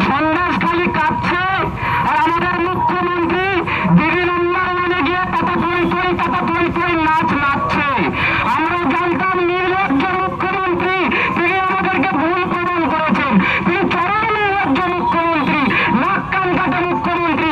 সন্দেশখালী কাঁপছে আর আমাদের মুখ্যমন্ত্রী দিঘির উন্নয়নে গিয়ে তাতা নাচ নাচছে। আমরা জানতাম নির্লজ্জ মুখ্যমন্ত্রী, তিনি আমাদেরকে ভুল প্রমাণ করেছেন। তিনি চরম নির্লজ্জ মুখ্যমন্ত্রী, নাক কান কাটা মুখ্যমন্ত্রী।